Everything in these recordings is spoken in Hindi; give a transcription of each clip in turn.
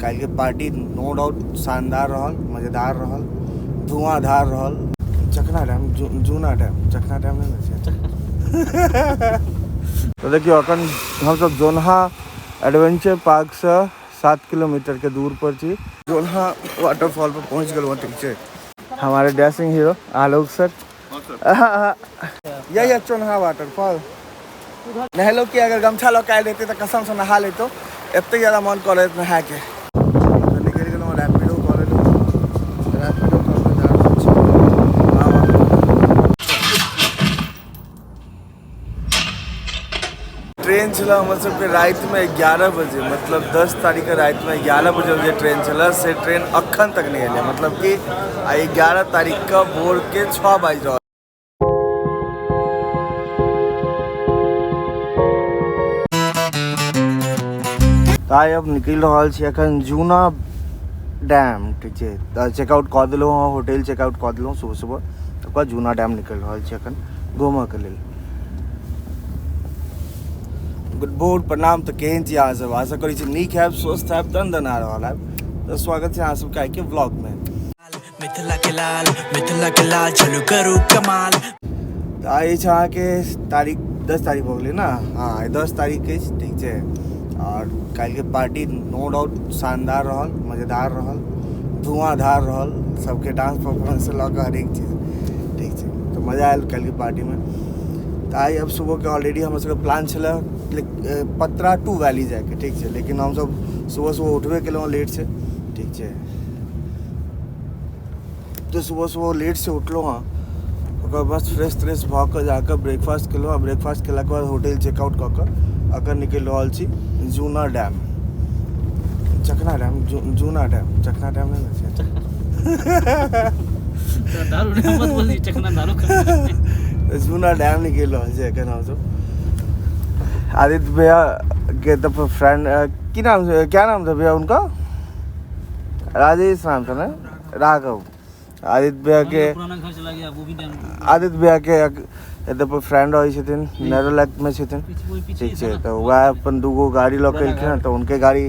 कल के पार्टी नो डाउट शानदार रहल, मज़ेदार रहल, धुआंधार रहल। चकना डैम, जूना डैम, चकना डैम नहीं छै। तो देखियो अखन हम सब जोन्हा एडवेंचर पार्क से 7 किलोमीटर के दूर पर छी। जोन्हा वाटरफॉल पर पहुंच गए। ठीक छै, हमारे डैशिंग हीरो आलोक सर। यही जोन्हा वाटरफॉल नहलो कि अगर गमछा लऽ के आयल रहते तो कसम से नहा लेतो। एते ज़्यादा मन करे नहा के निकल गेलहुँ। रैपिडो कऽ लेलहुँ, रैपिडो कऽ जा रहल छी। ट्रेन छल हमर सबके रात में 11 बजे, मतलब 10 तारीख के रात में 11 बजे जे ट्रेन छल से ट्रेन अखन तक नहीं एलै। मतलब कि 11 तारीख के भोर के 6 बाजि रहल। ताइ अब निकल रहा छी एखन जूना डैम। ठीक है, चेकआउट कऽ देलहुँ हँ, होटल चेकआउट कऽ देलहुँ सुबह सुबह। तकर बाद जूना डैम निकल रहा छी एखन घूमऽ के लेल। गुड बोर्ड प्रणाम। तो केहन छी अहाँ सब? आशा करै छी नीक हैब, स्वस्थ हैब, दना रहल हैब। तो स्वागत है अहाँ सबके आइ के व्लॉग में। मिथिला के लाल चलू करू कमाल। तो आइ छै अहाँ के तारीख 10 तारीख हो गेलै ना। हाँ 10 तारीख के ठीक है। और कल के पार्टी नो डाउट शानदार रहल, मज़ेदार रहल, धुआंधार रहल। सबके डांस परफॉर्मेंस से लऽ हर एक चीज़ ठीक है। तो मज़ा आयल कल की पार्टी में। तो आई अब सुबह के ऑलरेडी हम सबके प्लान छलै पतरा टू वैली जाके। ठीक है, लेकिन हम सब सुबह सुबह उठबे केलहुँ लेट से। ठीक है, तो सुबह सुबह लेट से उठलहुँ हाँ। ओकर बाद फ्रेश त्रेश भऽ कऽ जाकर ब्रेकफास्ट केलहुँ। ब्रेकफास्ट केलाके बाद होटल चेकआउट कऽ कऽ अगर निकल रहा छी जूना डैम, चकना डैम, जूना डैम, चकना डैम नहीं छै। जूना डैम निकल रहा है एखन हम सब। आदित्य भैया के तो फ्रेंड की नाम से, क्या नाम था भैया उनका? राजेश नाम था ना, राघव। आदित्य भैया के फ्रेंड होइ छथिन, नेरोलैक में छथिन। ठीक है, तो वह अपन दूगो गाड़ी लऽ के एलखिन। तो उनके गाड़ी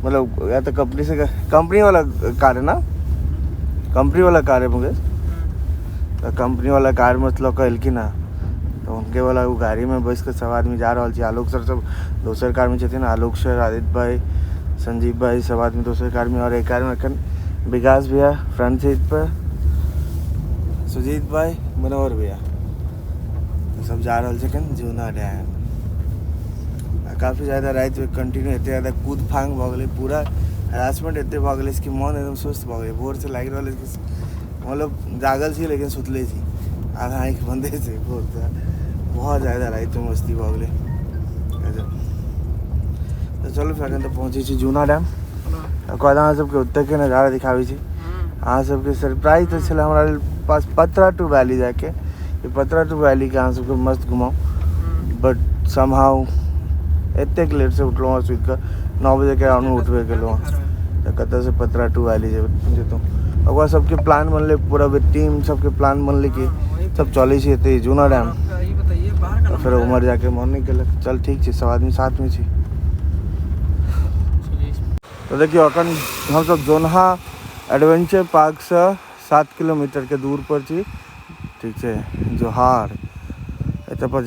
मतलब या तो कंपनी वाला कार है ना, कंपनी वाला कार है मुकेश। तो कंपनी वाला कार में लऽ के एलखिन है। तो उनके वाला वो गाड़ी में बैस के सब आदमी जा रहा छी। आलोक सर सब दोसर कार में छथिन। आलोक सर, आदित्य भाई, संजीव भाई सब आदमी दोसर कार में। और एक कार में एखन विकास भैया फ्रंट सीट पर, सुजीत भाई, मनोहर भैया तो सब जा रहा छथिन जूना डैम। काफ़ी ज़्यादा रात में कंटिन्यू एते ज़्यादा कूद फांग भऽ गेलै, पूरा हरासमेंट एते भऽ गेलै कि मन एकदम सुस्त भऽ गेलै। भोर से लागि रहल है कि मतलब जागल छी लेकिन सुतले छी, आधा आँखि बंदे छै भोर से। बहुत ज़्यादा रात में मस्ती भऽ गेलै। तो चलो फिर तो पहुँचे छी जूना डैम। ओकर अहाँ सबके ओतऽ के नज़ारा दिखाबै छी। अहाँ सबके सरप्राइज तो छलै हमरा पास पतरा टू वैली जाके। ये पतरा टू वैली के अहाँ सबके मस्त घुमाऊँ, बट समहाउ एतेक लेट से उठलहुँ और सुति कऽ 9 बजे के अराउंड में उठबे केलहुँ। तो कतऽ से पतरा टू वैली जेतहुँ। ओकर सबके प्लान बनलै, पूरा टीम सबके प्लान बनलै कि सब चलै छी एते जूना डैम। तो फिर उमर जाके मॉर्निंग केलक, चल ठीक छै सब आदमी साथ में छी। तो देखियो अखन हम सब जोन्हा एडवेंचर पार्क से 7 किलोमीटर के दूर पर छी। ठीक है, जोहार एतऽ पर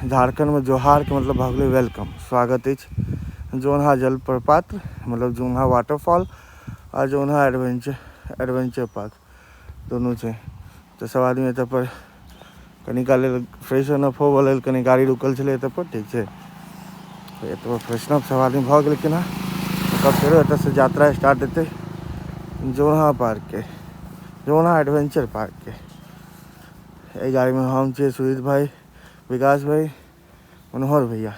झारखंड में जोहार के मतलब भऽ गेलै वेलकम, स्वागत अछि। जोन्हा जलप्रपात मतलब जोन्हा वाटरफॉल और जोन्हा एडवेंचर पार्क दोनों छै। तो सब आदमी एतऽ पर कनी काल फ्रेश अप हो लेल कनी गाड़ी रुकल छलै एतऽ पर। ठीक छै, तो एतऽ पर फ्रेशन अप सब आदमी भऽ गेलखिन हँ। ओकर फेरो एतऽ से यात्रा स्टार्ट हेतै जोन्हा पार्क के, जोन्हा एडवेंचर पार्क के। एहि गाड़ी में हम छियै, सुजीत भाई, विकास भाई, मनोहर भैया।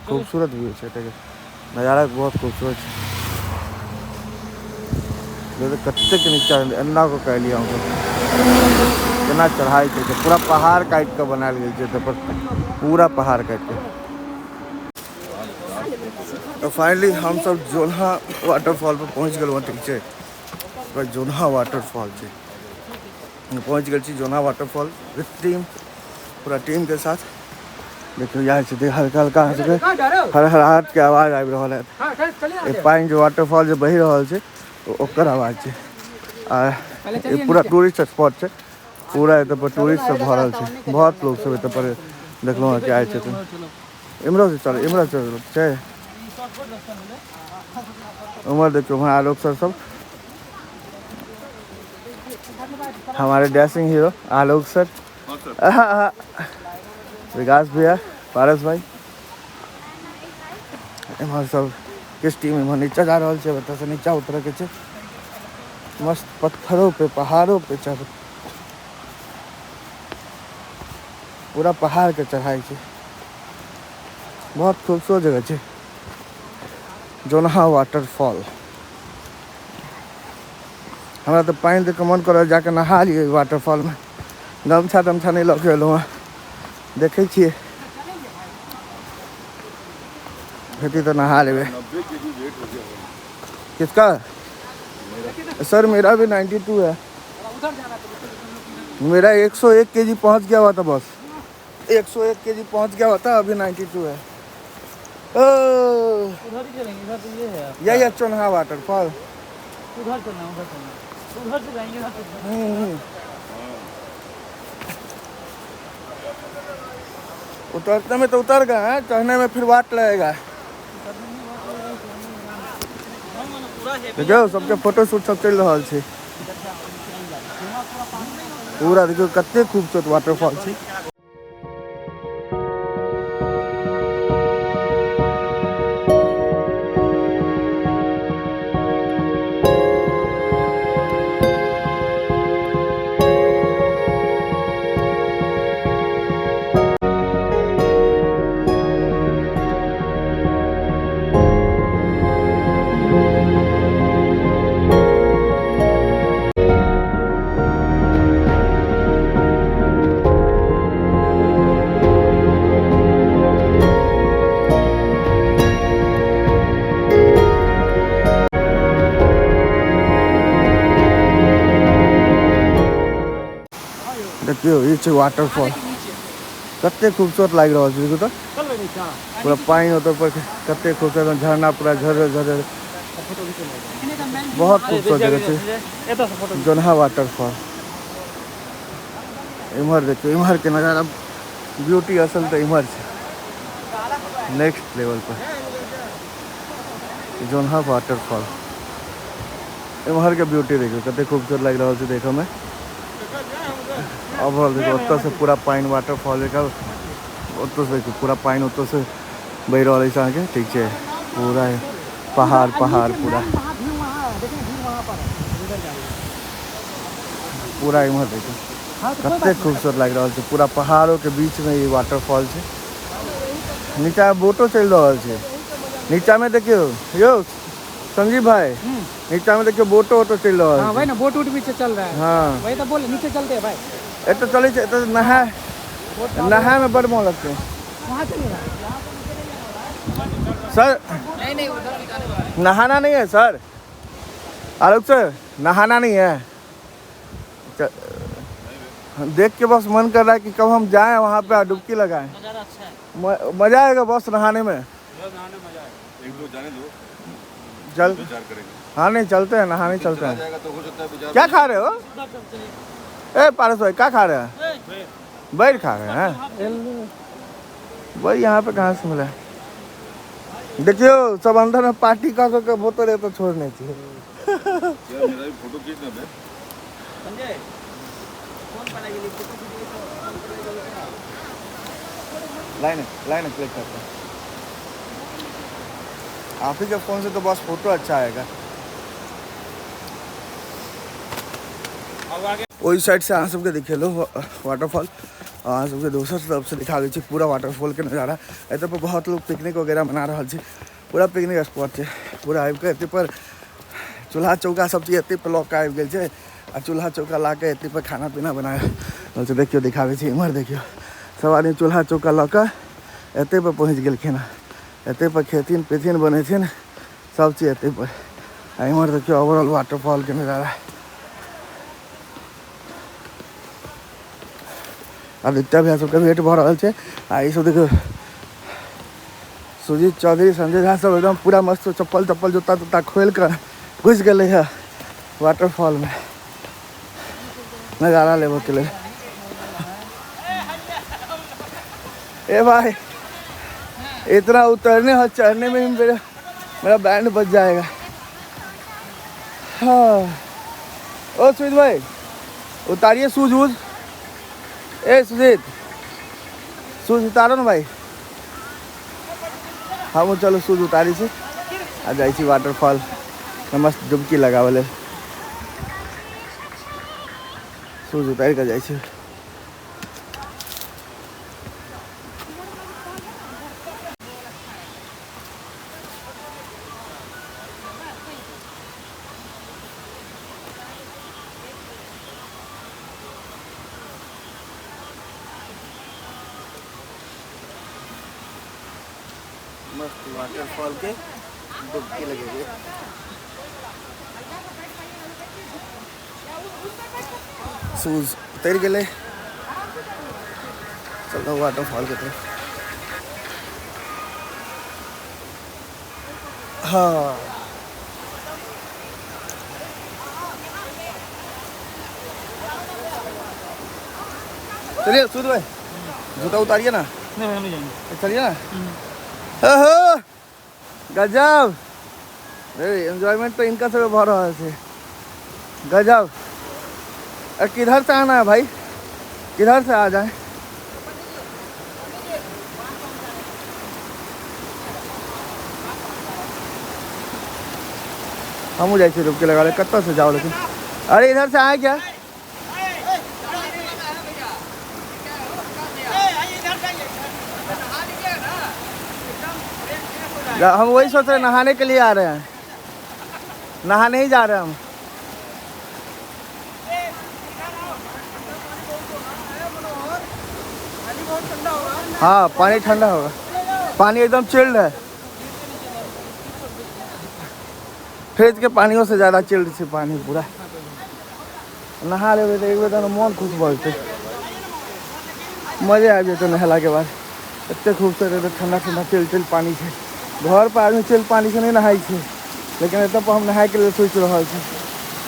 खूबसूरत व्यू छै एतऽ के, नज़ारा बहुत खूबसूरत छै। कतेक नीचा एना को कह लिया केना चढ़ाई करके पूरा पहाड़ काट के बनायल गेल छै एतऽ पर, पूरा पहाड़ काट के। तो फाइनली हम सब जोन्हा वाटरफॉल पर पहुँच गए। ठीक है, जोन्हा वाटरफॉल छै पहुँच गए छी। जोन्हा वाटरफॉल विथ टीम, पूरा टीम के साथ। देखियो यहाँ से देख हल्का हल्का हरहराहट के आवाज आबि रहल है। ये पानी जो वाटरफॉल जो बहि रहल छै ओकर आवाज छै। आ ये पूरा टूरिस्ट स्पॉट छै, पूरा एतऽ पर टूरिस्ट सब भरल छै, बहुत लोग सब एतऽ पर देखलहुँ कि आए छथिन। इम्हरो से चल, इम्हरो चल छै उम्हर देखियो वहाँ लोग सब हमारे डैशिंग हीरो आलोक सर, विकास भैया, पारस भाई, इम्हर सब किस टीम इम्हर नीचा जा रहा है, बता से नीचा उतर के छै। मस्त पत्थरों पे पहाड़ों पे चढ़, पूरा पहाड़ के चढ़ाई छै, बहुत खूबसूरत जगह छै जोनहा वाटरफॉल। हमरा तो पानी देख के मन कर जाके नहा लिए वाटरफॉल में, गमछा तमछा नहीं लऽ के एलहुँ हँ, देखे छिए खेती तो नहा लेवे। किसका सर? मेरा भी 92 है, मेरा 101 kg पहुंच गया हुआ था, बस 101 kg पहुंच गया हुआ था, अभी 92 है। उधर ही चलेंगे, इधर तो ये है यही है चोनहा वाटरफॉल। उधर चलना, उधर से जाएंगे। उतरते में तो उतर गए हैं, चढ़ने में फिर वाट लगेगा। देखियो सबके फोटो शूट सब चल रहा है, पूरा देखियो कते खूबसूरत वाटरफॉल छै। देखियो ये छै वाटरफॉल, कते खूबसूरत लाग रहा है, तो पूरा पानी होता पर कते खूबसूरत झरना, पूरा झर झर, बहुत खूबसूरत जगह छै जोनहा वाटरफॉल। इम्हर देखियो, इम्हर के नज़ारा ब्यूटी असल तो इम्हर छै नेक्स्ट लेवल पर, जोनहा वाटरफॉल। इम्हर के ब्यूटी देखियो कते खूबसूरत लग रहा है देखो में। अब देखो से पूरा पानी वाटरफॉल का से देखियो पूरा पानी से बह रहा है, ठीक है, पूरा पहाड़ पहाड़ पूरा पूरा इम्हर देखियो कते खूबसूरत लग रहा है, पूरा पहाड़ों के बीच में ये वाटरफॉल है। नीचा बोटो चल रहा है, नीचा में देखियो यो संजीव भाई, नीचा में देखियो बोटो वोटो चल रहा है। हाँ भाई ना, बोट उट भी चल रहा है। हाँ वही तो बोले नीचे चलते हैं भाई। ये तो चले तो नहा में बड़ मोह लगते हैं। वहाँ चलेगा सर? नहीं उधर नहाना नहीं है सर, आलोक सर नहाना नहीं है। देख के बस मन कर रहा है कि कब हम जाएं वहाँ पे डुबकी लगाएं। नज़ारा अच्छा है, मजा आएगा बस नहाने में। एक दो जाने दो, चल हाँ नहीं चलते हैं, नहाने चलते हैं। क्या खा रहे हो? ए पारस भाई क्या खा रहे हैं? बैर खा रहे हैं? भाई यहाँ पे कहाँ से मिला? देखियो सब अंदर में पार्टी का करके बोतल है तो छोड़ने चाहिए। मेरा भी फोटो खींचना है। लाइन क्लिक करते हैं। आप ही के फोन से तो बस फोटो अच्छा आएगा। वही साइड से अहाँ सबके दिखे लो वाटरफॉल, अहाँ सबके दोसर तरफ से दिखा दी पूरा वाटरफॉल के नज़ारा। एत पर बहुत लोग पिकनिक वगैरह मना रहा है, पूरा पिकनिक स्पॉट है। पूरा आबि के एत पर चूल्हा चौका सब चीज एत पर लऽ के आबि गेल छै, आ चूल्हा चौका ला के एत पर खाना पीना बनाए। देखियो दिखाबे छी, इम्हर देखियो सब आदमी चूल्हा चौका लऽ के एत पर पहुँच गेलखिन। एत पर खेथिन पीथिन बनेथिन सब चीज एत पर। आ इम्हर देखियो ओवरऑल वाटरफॉल के नज़ारा। आदित्य भैया सबके वेट भऽ रहल छै। आ ई सब देखियो सुजीत चौधरी संजय झा सब एकदम पूरा मस्त चप्पल जूता तूता खोल कर घुस गए है वाटरफॉल में नज़ारा लेबो के लिए। ए भाई इतना उतरने और चढ़ने में ही मेरा बैंड बच जाएगा। हाँ ओ सुजीत भाई उतारिए शूज वूज। ए सुजीत शूज उतारो ना भाई। हाँ वो चलो शूज उतारी से आ जाए वाटरफॉल मस्त डुबकी लगावले शूज उतार कर जाए। मस्त वाटरफॉल के डुबकी लगेगी। शूज उतर गए चलो वाटरफॉल के तरफ। हाँ चलिए सूद भाई जूता उतारिए ना। नहीं जाएंगे चलिए ना। ओहो गजब एंजॉयमेंट तो इनका सब भर रहा है गजब। किधर से आना है भाई किधर से आ जाए। हम जाए डुबकी लगा ले कत्ता से जाओ लेकिन। अरे इधर से आए क्या। हम वही सोच रहे नहाने के लिए आ रहे हैं नहाने ही जा रहे हैं हम। हाँ पानी ठंडा होगा पानी एकदम चिल्ड है। फ्रिज के पानियों से ज़्यादा चिल्ड से पानी पूरा नहा ले तो एक बार तो मन खुश बोलते मजे आ जाते नहला के बाद। इतने खूबसूरत ठंडा चिल पानी से घर पर आदमी चिल पानी से नहीं नहाई छे लेकिन एत पर हम नहाए के लिए सोच रहा छे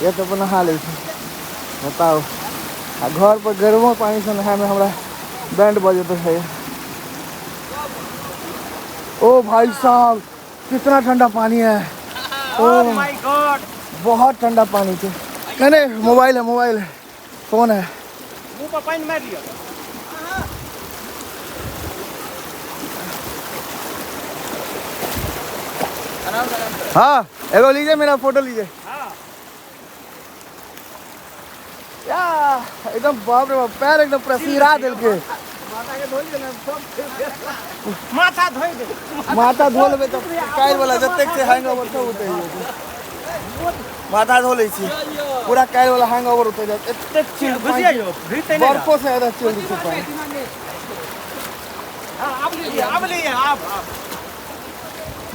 ये तो पर नहा ले बताओ। आ घर पर गर्मो पानी से नहाए में हमारा बैंड बजते है। ओ भाई साहब कितना ठंडा पानी है। ओह माय गॉड बहुत ठंडा पानी थे। नहीं मोबाइल है फोन है मुंह पर पानी मार दिया। हाँ एगो लीजिए मेरा फोटो लीजिए। एकदम बाप रे बाप पैर एकदम पूरा सिरा दिल के माथा धो लेबे तो काल्हि वाला जतेक से हैंगओवर सब उतरि जेतै। माथा धो लै छी पूरा काल्हि वाला हैंगओवर उतरि जायत एतेक चिल्ड बर्फो से ज्यादा चिल्ड छै पानी।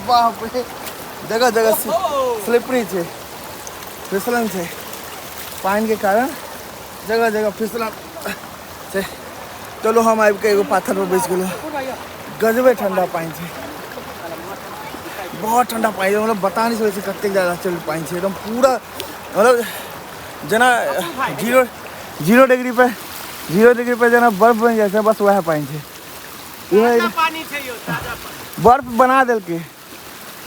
बाप रे जगह जगह स्लिपरी है फिसलन है पानी के कारण जगह जगह फिसलन से। चलो हम आबि के एगो पाथर पर बैस गए गजबे ठंडा पानी है बहुत ठंडा पानी मतलब बता नहीं सकते कते ज़्यादा चिल्ड पानी है एकदम पूरा मतलब जना 0 डिग्री पे जना बर्फ बन जाए बस वह पानी है। बर्फ बना दिल के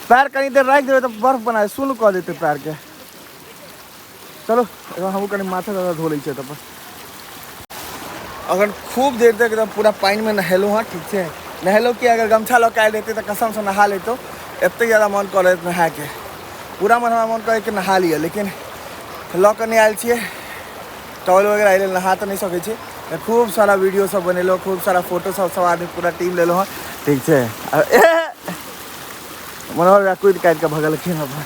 पैर कहीं देर रख देवे तो बर्फ बनाए सुन कह देते पैर के। चलो हम कहीं माथा ज़्यादा धो ली तब अगर खूब देर तक एकदम पूरा पानी में नहेलो। हाँ ठीक है नहेलो कि अगर गमछा लौका देते तो कसम से नहा ले तो इतने ज़्यादा मन करे नहा के पूरा मन हमारा मन करे कि नहा लिया लेकिन लऽ के नहीं आयल छे टॉवल वगैरह आए नहा तो नहीं सके छे। खूब सारा वीडियो सब बनेलो खूब सारा फोटो सब आदमी पूरा टीम ले लो। हाँ ठीक है मनोहर कूद काट के भगलखिन अपन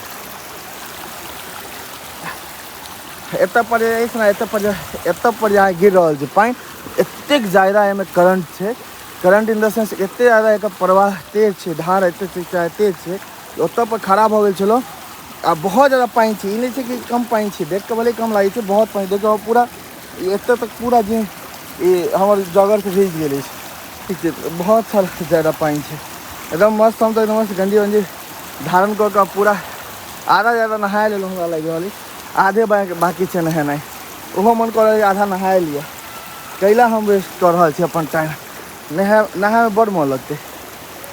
एत पर जहाँ गिर रहा है पानी एतेक ज़्यादा एहिमे करंट है। करंट इन द सेंस एते ज़्यादा एक प्रवाह तेज है धार एते तेज है ओत पर खराब हो गए चलो आ बहुत ज़्यादा पानी है। नहीं कि कम पानी है देख के भले कम लगे बहुत पानी देखो पूरा एत तक पूरा जे ये हमारे जगह से भीज गए ठीक है। बहुत सारा ज़्यादा पानी है एकदम मस्त। हम तो एकदम मस्त गंजी वंजी धारण कर पूरा आधा ज़्यादा नहाए ले हमरा लगे वाली आधे बाकी से नहे नहीं वो मन कर आधा नहाए लिया कैला हम वेस्ट कर रहा अपन टाइम। नहा में बड़ मन लगते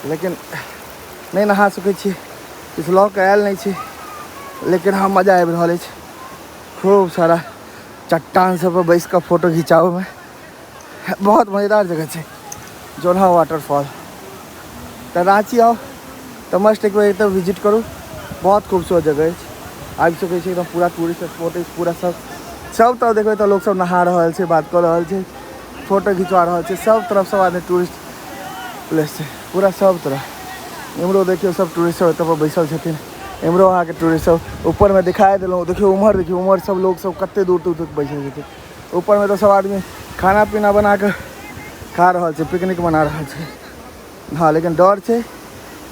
लेकिन नहीं नहा सकै छी इस लऽ के आयल नहीं छी लेकिन हाँ मजा आबि रहल अछि। खूब सारा चट्टान सब पर बैस कर फोटो खिंचाओ में बहुत मज़ेदार जगह है जोन्हा वाटरफॉल। तो रांची आओ तो मस्ट एक बार तो विजिट करूँ बहुत खूबसूरत जगह है आबि सकै छी एकदम पूरा टूरिस्ट स्पॉट है पूरा सब तो देखो तो लोग सब नहा रहा है बात कर रहा है फोटो खिंचवा रहा है सब तरफ सब आदमी टूरिस्ट प्लेस है पूरा सब तरह। इमरो देखियो सब टूरिस्ट सब पर बैसल छथिन इमरो अहाँ के टूरिस्ट सब ऊपर में दिखाई दिलौं देखियो उम्हर सब लोग सब कते दूर दूर तक बैसल छथिन ऊपर में तो सब आदमी खाना पीना बना के खा रहा है पिकनिक मना रहा है। हाँ लेकिन डर है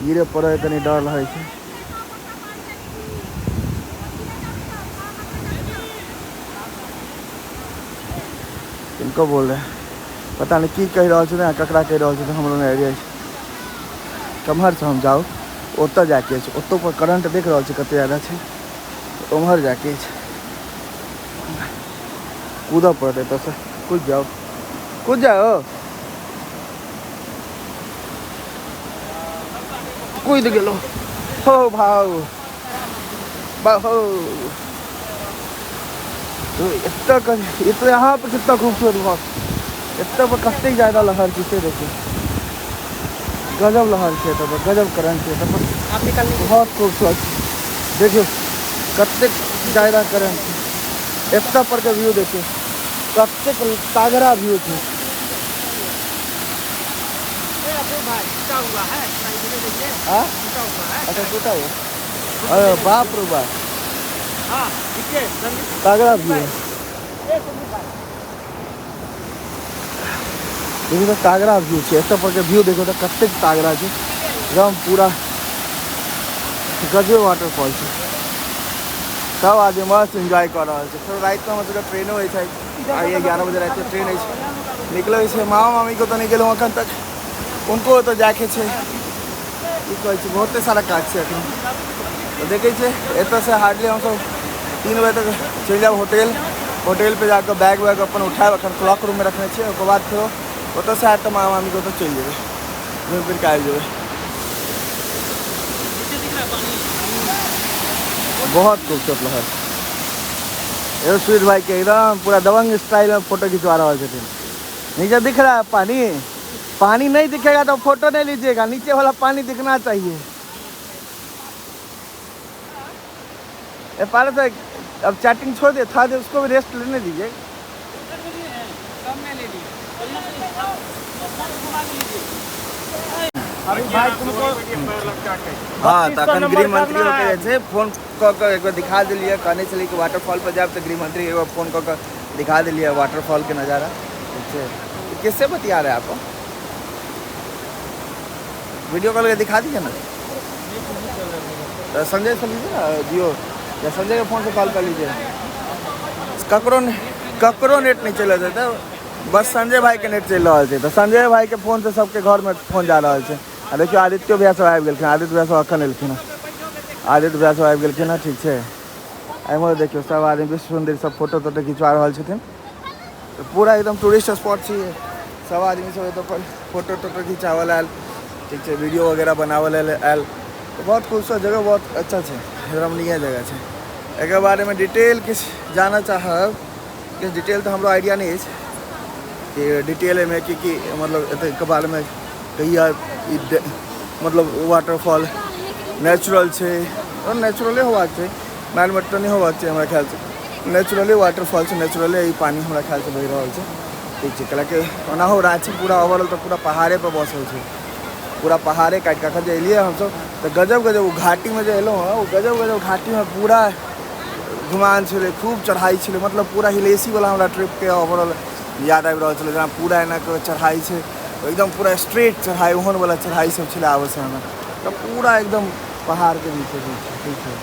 गिरे पड़े तनी डर लगे है। किनको बोल रहे हैं पता नहीं की कह रहा है ककरा कह रहा है हम लोग आइडिया कम्हर से हम जाओ ओतऽ जाके ओतऽ पर करंट देख रहा है कते ज़्यादा है उम्हर जाके कूद पड़ते तो से कूद जाओ कूद गेलो हो भाव हो तो यहाँ पर कितना खूबसूरत बहुत इतना पर कते ज़्यादा लहर किसे देखिए गजब लहर है तो गजब करंट है तो बहुत खूबसूरत देखिए कते ज़्यादा करंट है इतना पर का व्यू देखिए कते तागड़ा व्यू थे। अच्छा टूटा है अरे बाप रे बाप तागड़ा व्यू है देखिए तो तागड़ा व्यू है ऐसा पर व्यू देखो तो कते तागड़ा है एकदम पूरा गजब वाटरफॉल है सब आदमी मस्त एंजॉय कर रहा है। फिर रात में मतलब ट्रेन हो 11 बजे रात ट्रेन है निकलो इसे मामा मामी को तो नहीं गलो अखन तक उनको तो जाके बहुत सारा काज से अखन तो देखे एत से हार्डली हम सब 3 बजे तक चल जाओ होटल पे जाकर बैग वैग अपन उठाए अखन क्लॉक रूम में रखने छे उसके बाद फिर ओत से आए तो मामा मामी को तो चल जाए घूम फिर के आबि जाए। बहुत खूबसूरत लहर ये स्वीट भाई के एकदम पूरा दबंग स्टाइल में फोटो खिंचवा रहा है। नीचे दिख रहा है पानी नहीं दिखेगा तो फोटो नहीं लीजिएगा नीचे वाला पानी दिखना चाहिए। ये पाले तो अब चैटिंग छोड़ दे था उसको भी रेस्ट लेने दीजिए। हाँ तो अखन गृह मंत्री के फोन कऽ एक बार दिखा दिलिए कहने चलिए कि वाटरफॉल पर जाए तो गृह मंत्री एक बार फोन कऽ दिखा दिलिए वाटरफॉल के नज़ारा। किससे बतिया रहे हैं आप वीडियो कॉल के दिखा दीजिए ना तो संजय से लीजिए ना जियो या संजय के फ़ोन से कॉल कर लीजिए। ककरो नेट नहीं चल रहा था बस संजय भाई के नेट चल रहा है तो संजय भाई के फ़ोन से सबके घर में फोन जा रहा है। देखियो आदित्य भैया सब आबि गेलखिन आदित्य भैया सब अखन एलखिन आदित्य भैया सब आबि गेलखिन है ठीक है। एमहर देखियो सब आदमी विश्व सुंदर सब फोटो तोटो खिंचवा रहा छथिन तो पूरा एकदम टूरिस्ट स्पॉट है सब आदमी सब एत पर फोटो टोटो खिंचावल आयल ठीक है वीडियो वगैरह बनावल आयल तो बहुत खूबसूरत जगह बहुत अच्छा है रमणीय जगह है। एक बारे में डिटेल किस जाना चाहब कि डिटेल तो हमरो आइडिया नहीं है कि डिटेल में कि मतलब के बारे में कहिया मतलब वाटरफॉल नेचुरल है और नेचुरले होगा चाहिए मैन मेड तो नहीं होगा चाहिए हमारे ख्याल से नेचुरली वाटरफॉल से नेचुरली ही पानी हमारा ख्याल से बह रहा है ठीक है। कैलाकि ओना हो रांची पूरा ओवरऑल तो पूरा पहाड़े पर बसल है पूरा पहाड़े काट काट जो एलिए हम सब तो गजब गजब घाटी में जो एलो वो गजब गजब घाटी में पूरा घुमान छे खूब चढ़ाई छे मतलब पूरा हिलेसी वाला हमारा ट्रिप के ओवरऑल याद आबि रहल छे जहाँ पूरा एना के चढ़ाई है एकदम पूरा स्ट्रेट चढ़ाई ओहन वाला चढ़ाई सब छे आवे से हमें तो पूरा एकदम पहाड़ के नीचे ठीक है।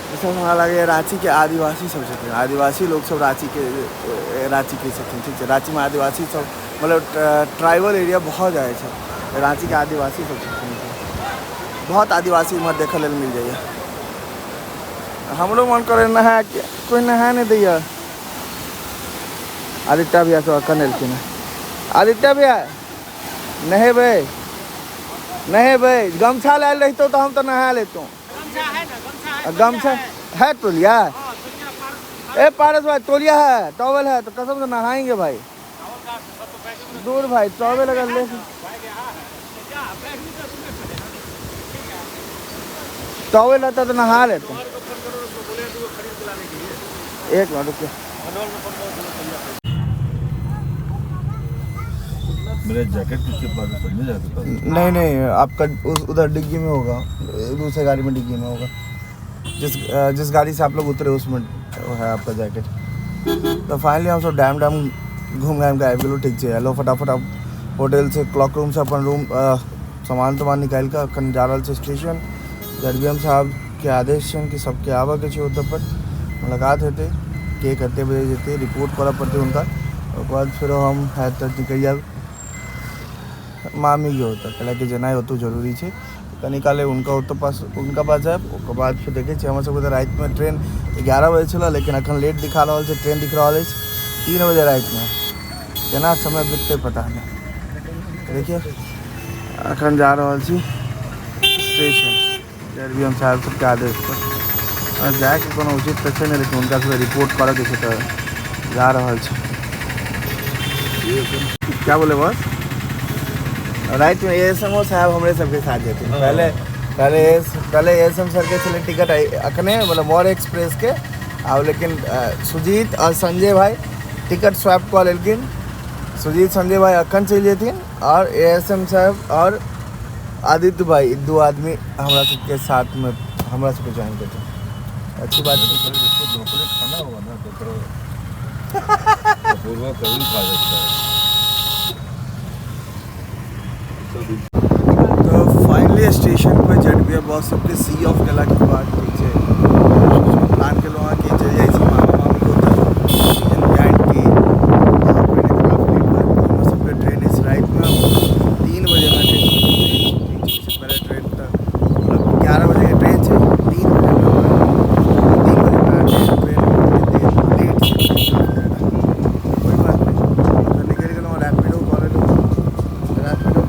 सब हमरा लगे रांची के आदिवासी सब छथिन, आदिवासी लोग सब रांची के छथिन, ठीक है। रांची में आदिवासी सब मतलब ट्राइबल एरिया बहुत जाए छै, रांची के आदिवासी सब छथिन, बहुत आदिवासी इमहर देखे लेल मिल जाइए। हमरो मन करे नहाय के, कोई नहाय नहीं दैया। आदित्य भैया तो अखन एलखिन है। आदित्य भैया नहेबै नहेबै, गमछा लायल रहितो तो हम तो नहा लेतों। गमछा है तोलिया, ए पारस भाई तोलिया है, टॉवल है, तो कसम से नहाएंगे भाई। दूर भाई टॉवल अगर ले, टॉवल रहता तो नहा लेते। एक मिनट रुकिए। मेरा जैकेट किसके पास है, समझ जाता था। नहीं आपका उधर डिग्गी में होगा, दूसरे गाड़ी में डिग्गी में होगा। जिस गाड़ी से आप लोग उतरे उसमें वो है आपका जैकेट। तो फाइनली हम सब डैम घूम घाम के आबि गेलहुँ, ठीक है। हेलो फटाफट अब होटल से क्लॉक रूम से अपन रूम सामान निकालि कऽ अखन जा रहल छै स्टेशन। जडबीएम साहब के आदेश छनि कि सबके आबऽ के छै, ओतऽ पर मुलाकात हेतै, के कते बजे जेतै, रिपोर्ट करऽ पड़तै हुनका। ओकर बाद फेर हम है तऽ निकलि जायब मामी के होता, कैलाकि जेनाइ ओतऽ जरूरी छै। कनी काले उनका पास जायब। ओकर बाद फिर देखै छियै। हमर सबके तऽ राति में ट्रेन 11 बजे छलै, लेकिन अखन लेट दिखा रहल छै। ट्रेन दिख रहल अछि 3 बजे राति में। केना समय बीततै पता नहीं। देखिए अखन जा रहल छी स्टेशन जडबीएम साहब सबके आदेश पर। और जाके कोनो उचित तऽ छै नहीं, लेकिन हुनका सबके रिपोर्ट करऽ के छै तऽ जा रहल छी। क्या बोले बस? राइट में एएसएमओ साहब हमरे सबके साथ जेथिन। पहले एएसएम सर के चले टिकट अखने मतलब मोर एक्सप्रेस के आब, लेकिन सुजीत और संजय भाई टिकट स्वैप कऽ लेलखिन। सुजीत संजय भाई अखन चलि जेथिन और एएसएम साहब और आदित्य भाई 2 आदमी हमरा सबके साथ में हमरा सबके ज्वाइन करथिन। अच्छी बात है। दोपहर खाना होगा ना, दोपहर पूर्वा कभी खा सकता है। तो फाइनली स्टेशन पे जडबीएम बस सबके सी ऑफ केला के बाद, ठीक है, प्लान के लोग कि चल जाए मामी को तक बैंड की सबके ट्रेन इस राइट में 3 बजे में ट्रेन पहले ट्रेन मतलब 11 बजे की ट्रेन है, 3 बजे लेट कोई बात नहीं। निकल गए रैपिडो कॉलेज रैपिडो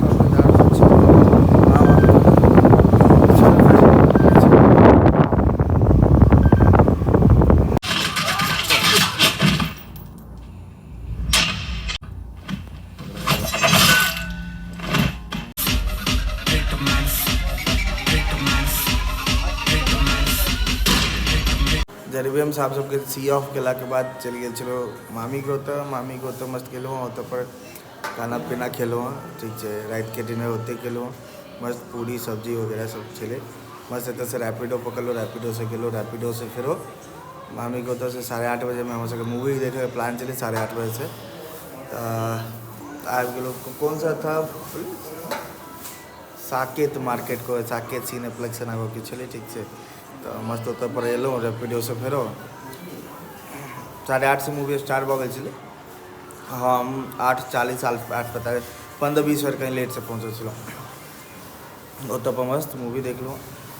जडबीएम साहब सबके सी ऑफ केला के बाद चलि गेल छलो मामी के ओतऽ मस्त गेलहुँ। ओतऽ पर खाना पीना खेलहुँ, ठीक है। रात के डिनर ओते केलहुँ, मस्त पूरी सब्जी वगैरह सब छलै मस्त। एतऽ से रैपिडो पकड़लहुँ, रैपिडो से गेलहुँ, रैपिडो से फेरो मामी के ओतऽ से 8:30 बजे में हमर सबके मूवी देखे के प्लान छलै 8:30 बजे से। आबि गेलहुँ, कौन सा था साकेत मार्केट को, साकेत सिनेप्लेक्स नाम के छलै, ठीक छै। तो मस्त ओतऽ पर एलहुँ रैपिडो से फेरो 8:30 से मूवी स्टार्ट भऽ गेल छलै। हम 8:40 8:45 15-20 मिनट कहीं लेट से पहुँचल छलहुँ। ओतऽ पर मस्त मूवी देखलहुँ,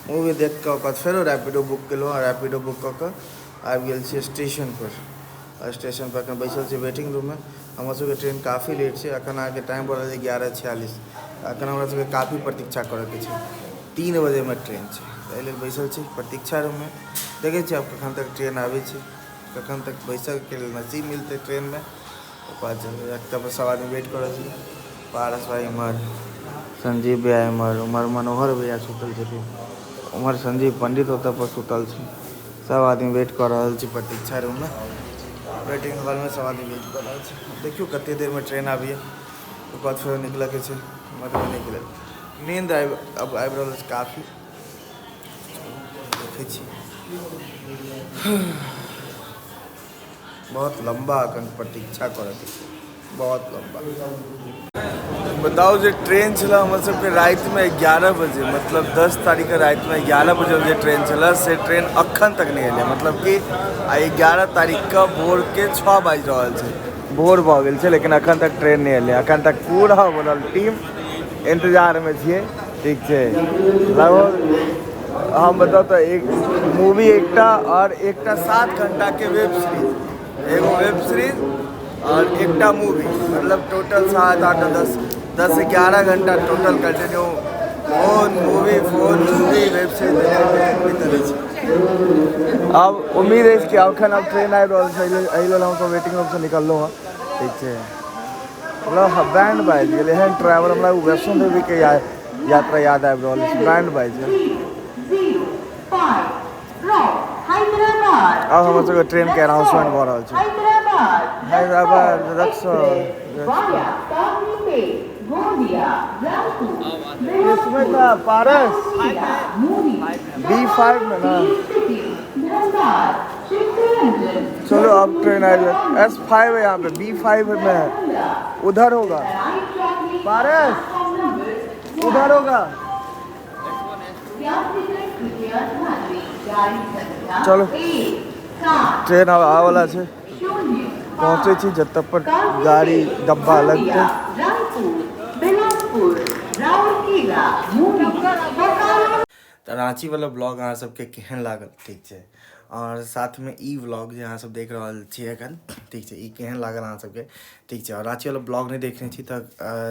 मूवी देख कऽ ओकर फेरो रैपिडो बुक केलहुँ। रैपिडो बुक कऽ कऽ आबि गेल छी स्टेशन पर। स्टेशन पर अखन बैसल छी वेटिंग रूम में। हमर सबके ट्रेन काफ़ी लेट छै, अखन अहाँके टाइम भऽ रहल छै 11:46। अखन हमरा सबके काफ़ी प्रतीक्षा करऽके छै, 3 बजे में ट्रेन छै, एहि लेल बैसल छी प्रतीक्षा रूम में। देखै छी आब कखन तक ट्रेन आबै छै, कखन तक बैसल के नसीब मिलते ट्रेन में। एकटा पर सब आदमी वेट कर रहे छी। पारस भाई इमहर, संजीव भैया इमहर, उमहर मनोहर भैया सुतल छथिन, उमहर संजीव पंडित ओतऽ पर सुतल छी। सब आदमी वेट कर रहल छी प्रतीक्षा रूम में, वेटिंग हॉल में सब आदमी वेट कर रहल छी। देखियो कते देर में ट्रेन आबैए, ओकर बाद फेर निकलऽ के छै मधुबनी के लेल। नींद अब आबि रहल छै काफ़ी, देखै छी। बहुत लंबा अखन प्रतीक्षा करऽ के छै, बहुत लंबा। बताओ जो ट्रेन चला हम सबके रात में 11 बजे, मतलब 10 तारीख का रात में 11 बजे जो ट्रेन चला से ट्रेन अखन तक नहीं अल, मतलब कि 11 तारीख का भोर के 6 बज रहा है, भोर भ गेल छै लेकिन अखन तक ट्रेन नहीं अल। अखन तक पूरा बोलल टीम इंतजार में छिए, ठीक है। लगभग हम बताओ तो एक मूवी एकटा और एकटा 7 घंटा के वेब सीरीज, एगो वेब सीरीज और एकटा मूवी, मतलब टोटल 7 8 10 से 11 घंटा total continue phone movie web series. अब उम्मीद है कि अखन अब ट्रेन आबि रहल छै, एहि लेल हम वेटिंग रूम से निकललहुँ हँ, ठीक है। मतलब बैंड बाजि गेलै एहन ट्रैवल, हमरा वैष्णो देवी के यात्रा याद आबि रहल छै, बैंड बाजि गेल। अब हमर सबके ट्रेन के अनाउंसमेंट भऽ रहल छै, हैदराबाद इसमें का पारस B5 में ना। चलो अब ट्रेन आ गई, S5 है यहाँ पे, B5 में है, उधर होगा पारस, उधर होगा। चलो ट्रेन अब आवाला है, पहुँचे छी जब पर गाड़ी डब्बा लगते। तो रांची वाला ब्लॉग अहाँ सबके केहन लागल, ठीक है। और साथ में ई व्लॉग जो अहाँ सब देख रहल छियै एखन, ठीक है, ई केहन लागल अहाँ सबके, ठीक है। और रांची वाला ब्लॉग नहीं देखने छी तो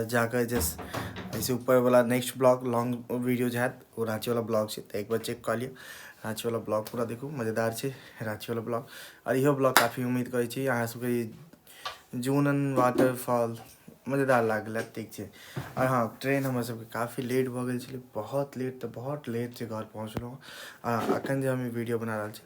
जाकर जस्ट ऐसे ऊपर वाला नेक्स्ट ब्लॉग लॉन्ग वीडियो जो है वो रांची वाला ब्लॉग है, तो एक बार चेक कर लियो। रांची वाला ब्लॉग पूरा देखू, मजेदार है रांची वाला ब्लॉग। और इहो ब्लॉग काफ़ी उम्मीद करै छी अहाँ सबके जूनन वाटरफॉल मज़ेदार लागल, ठीक है। और हाँ ट्रेन हमारे सबके काफ़ी लेट भ गेल छलै, बहुत लेट से घर पहुँचलहुँ। अखन जो हम वीडियो बना रहा छी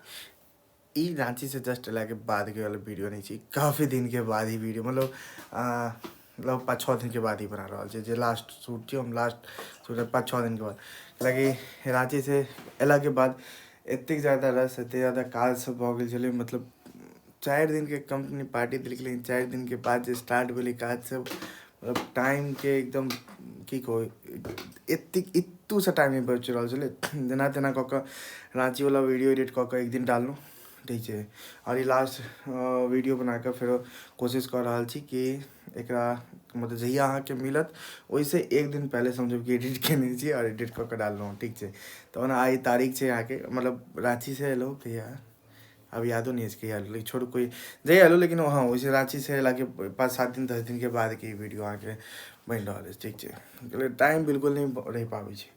ई रांची से जस्ट अयला के बाद के वाला वीडियो नहीं छी, काफ़ी दिन के बाद ही वीडियो, मतलब 5-6 दिन के बाद ही बना रहा है। जो लास्ट शूट थी हम लास्ट शूट 5-6 दिन के बाद, हालांकि रांची से अयला के बाद एतेक ज़्यादा रस एतेक ज़्यादा काज सब भ गेल छलै, मतलब 4 दिन के कंपनी पार्टी देलकै, लेकिन 4 दिन के बाद जो स्टार्ट भेलै काज सब, मतलब टाइम के एकदम की कहू इतू सा टाइम नहीं बच रहा छलै। जेना तेना कऽ कऽ रांची वाला वीडियो एडिट कऽ कऽ एक दिन डाललहुँ, ठीक है। और ये लास्ट वीडियो बना कर फिर कोशिश कर रहा छी कि एकरा मतलब जहिया अहाँके मिलत ओइसे एक दिन पहले समझो कि एडिट केने छी और एडिट कऽ के डाललहुँ, ठीक है। तो ना आई तारीख है यहाँ के, मतलब रांची से एलहुँ कहिया अब यादो नहीं है इसके यार, लेकिन छोड़ कोई जय हेलो, लेकिन हाँ वैसे रांची से लाके 5-7 दिन 10 दिन के बाद की वीडियो आके बन रहा है, ठीक है। टाइम बिल्कुल नहीं रह पाबै छै।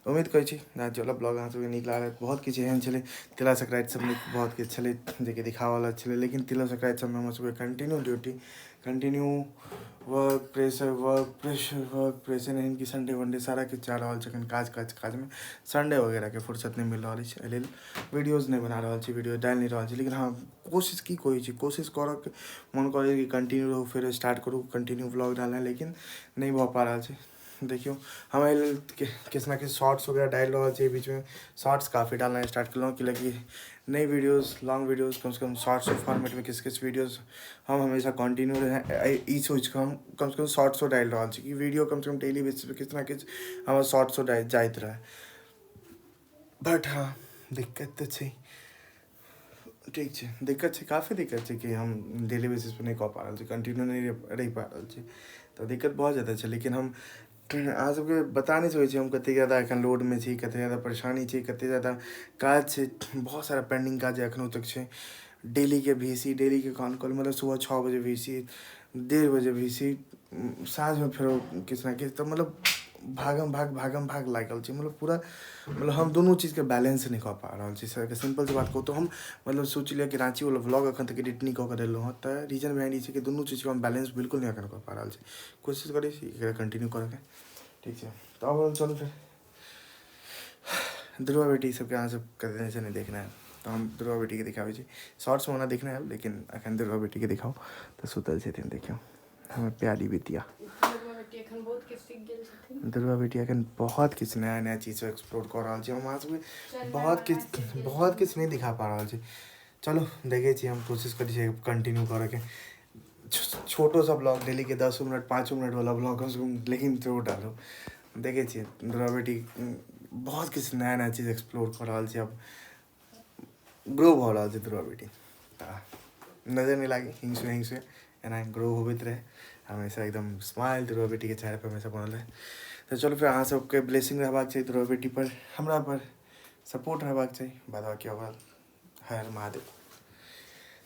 उम्मीद करै छी रांची वाला ब्लॉग अहाँ सबके नीक लागत। बहुत किछु एहन छलै, तिला संक्रांति सब बहुत किछु छलै जेकि दिखावला छलै, लेकिन तिला संक्रांति सबमे हमर सबके continue duty, continue work pressure एहन कि संडे वनडे सारा किछु जा रहल छै एखन काज में। संडे वगैरह के फुर्सत नहीं मिल रहा है, एहि लेल वीडियोज नहीं बना रहा छी, वीडियो डालि नहीं रहा छी। लेकिन हाँ कोशिश की कहै छी, कोशिश करऽ मन करे कि कंटिन्यू रहू, फिर स्टार्ट करूँ कंटिन्यू व्लॉग डालना, लेकिन नहीं भऽ पा रहल छै। देखियो हम एहि किछु ना किछु शॉर्ट्स वगैरह डालि रहल छी, बीच में शॉर्ट्स काफ़ी डालना स्टार्ट केलहुँ, कि नई वीडियोस लॉन्ग वीडियोस कम से कम शॉर्ट्स फॉर्मेट में किछु वीडियोस हम हमेशा कंटिन्यू रहे, ई सोच के हम कम से कम शॉर्ट्सो डालि रहल छी कि वीडियो कम से कम डेली बेसिस पे किछु ना किछु हमर शॉर्ट्सो जाइत रहे। बट हाँ दिक्कत तो छै, ठीक है, दिक्कत छै, काफ़ी दिक्कत छै कि हम डेली बेसिस पे नहीं कऽ पा रहल छी, कंटिन्यू नहीं रहि पा रहल छी, तो दिक्कत बहुत ज़्यादा छै। लेकिन हम अहाँ सबके बता नहीं सकै छी हम कतेक ज़्यादा एखन लोड में छी, कतेक ज़्यादा परेशानी छै, कतेक ज़्यादा काज छै, बहुत सारा पेंडिंग काज एखनों तक छै। डेली के VC, डेली के कॉल, मतलब सुबह 6 बजे VC, 1:30 बजे VC, साँझ में फिर किछु ना किछु, तो मतलब भागम भाग लागल छै, मतलब पूरा, मतलब हम दोनों चीज़ के बैलेंस नहीं कऽ पा रहल छी। सर सिंपल सी बात कहूँ तो हम मतलब सोच लिया कि रांची वाला व्लॉग अखन तक एडिट नहीं कऽ के देलहुँ हँ, तो रीजन बिहाइंड ई छै कि दुनू चीज़ के हम बैलेंस बिल्कुल नहीं एखन कऽ पा रहल छी। कोशिश करै छी एकरा कंटिन्यू करके, ठीक है। तो अब चलो फिर ध्रुवा बेटी सबके अहाँ सब कते से नहीं देखना है, तो हम ध्रुवा बेटी के दिखाबै छी। शॉर्ट्स में ओना देखना है, लेकिन अखन ध्रुवा बेटी के दिखाओ तो सुतल छथिन, देखियो हमर प्यारी बेटिया ध्रुवा बेटी अखन बहुत किछु नया चीज़ एक्सप्लोर कर रहल छी। हम अहाँ सबके बहुत किछु नहीं दिखा पा रहल छी। चलो देखे छी, हम कोशिश करै छी कंटिन्यू करके। छोटो सा ब्लॉग डेली के 10 मिनट 5 मिनट वाला ब्लॉग लेकिन जरूर डालो देखे छी दुर्गा बेटी बहुत किछु नया नया चीज एक्सप्लोर कर रहा है अब ग्रो भ रहा है दुर्गा बेटी नजर नहीं लागे हिंसुए एना ग्रो होबत रहे हमेशा एकदम स्माइल दुर्गा बेटी के चेहरा पर हमेशा बनल है तो चलो फिर अहाँ सबके ब्लेसिंग रहबाक चाहिए दुर्गा बेटी पर हमरा पर सपोर्ट रहबाक चाहिए बाद बाकी ओकरा हर महादेव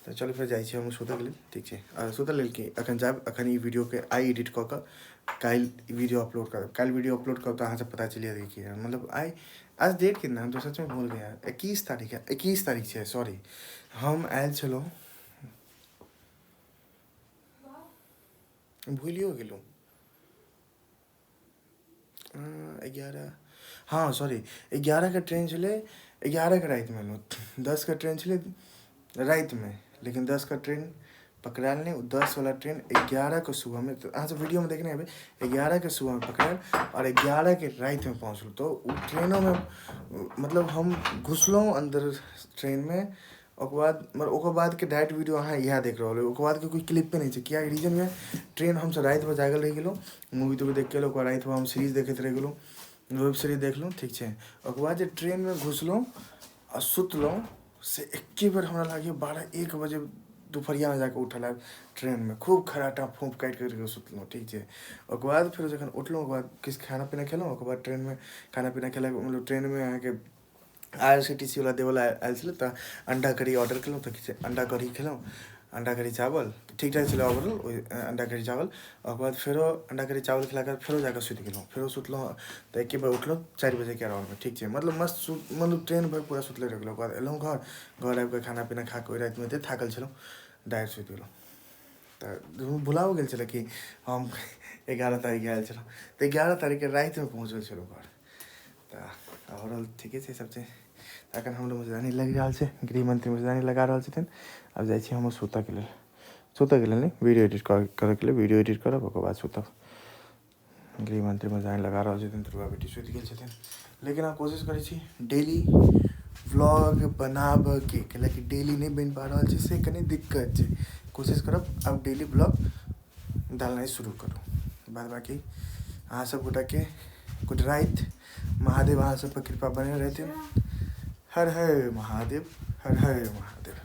तो चलो फिर जाइ छी हम सुतक लेल ठीक है सुतक लेल कि अखन जाब अखन ई वीडियो के आई एडिट कऽ कऽ काल्हि वीडियो अपलोड करब काल्हि वीडियो अपलोड करब तो अहाँ सब पता चलिए देखिए मतलब आज डेट कितना हम तो सच में भूल गया 21 तारीख है 21 तारीख है सॉरी हम आयल छलो भूलियो गेलूँ 11 हाँ सॉरी 11 का ट्रेन चले 11 का रात में लो 10 का ट्रेन चले रात में लेकिन 10 का ट्रेन पकड़ा नहीं 10 वाला ट्रेन 11 को सुबह में तो अहाँ सब वीडियो में देखने अभी 11 के सुबह में पकड़ा और 11 के रात में पहुँचल तो ट्रेनों में मतलब हम घुसलों अंदर ट्रेन में ओकर बाद के डायरेक्ट वीडियो अहाँ यहाँ देख रहे हो ओकर बाद के कोई क्लिप पे नहीं है क्या रीजन में ट्रेन हम सब रात में जागल रह गलो मूवी तूवी देख के लोग रात में हम सीरीज देखते रह गलो वेब सीरीज देख लो ठीक है ओकर बाद जे ट्रेन में घुसलों और सुतलों से एक बार हमारा लगे 12-1 बजे दोपहरिया में जाकर उठल ट्रेन में खूब खराटा फूँक काट करके सुतलों ठीक है ओकर बाद फिर जखन उठलों ओकर बाद किछु खाना पीना खेलों ओकर बाद ट्रेन में खाना पीना खेला मतलब ट्रेन में अहाँके IRCTC वाला देवला आयल छलै तऽ अंडा करी ऑर्डर केलहुँ तऽ किछु अंडा करी खेलहुँ अंडा करी चावल ठीक ठाक छलै ओवरऑल अंडा करी चावल ओकर बाद फेरो अंडा करी चावल खिलाकर फेरो जाकर सुति गेलहुँ फेरो सुतलहुँ तऽ एके बार उठलहुँ 4 बजे के अराउंड में ठीक छै मतलब मस्त मतलब ट्रेन भर पूरा सुतले रह गेलहुँ ओकर बाद एलहुँ घर आबि कऽ खाना पीना खा कऽ ओहि रातिमे एतेक थाकल छलहुँ डायरेक्ट सुति गेलहुँ तऽ भुलाओ गेल छलै कि हम 11 तारीख आयल छलहुँ तऽ 11 तारीखके रातिमे पहुँचल छलहुँ घर तऽ ओवरऑल ठीके छै सब चीज अखन हमरो मजदानी लग रहा है गृह मंत्री मजदानी लगा रहा छथिन अब जाइ छी हम सुतऽ के लेल वीडियो एडिट करके लिए वीडियो एडिट करब ओकर बाद सुतब गृह मंत्री मजदानी लगा रहा छथिन दुर्गा बेटी सुति गेल छथिन लेकिन हम कोशिश करै छी डेली व्लॉग बनाबऽके कैलाकि डेली नहीं बनि पा रहल छै से कनी दिक्कत छै कोशिश करब अब डेली व्लॉग डालनाइ शुरू करू बाद बाकी अहाँ सब गोटाके गुड राइत महादेव अहाँ सब पर कृपा बने रहथिन हर हर महादेव हर हर महादेव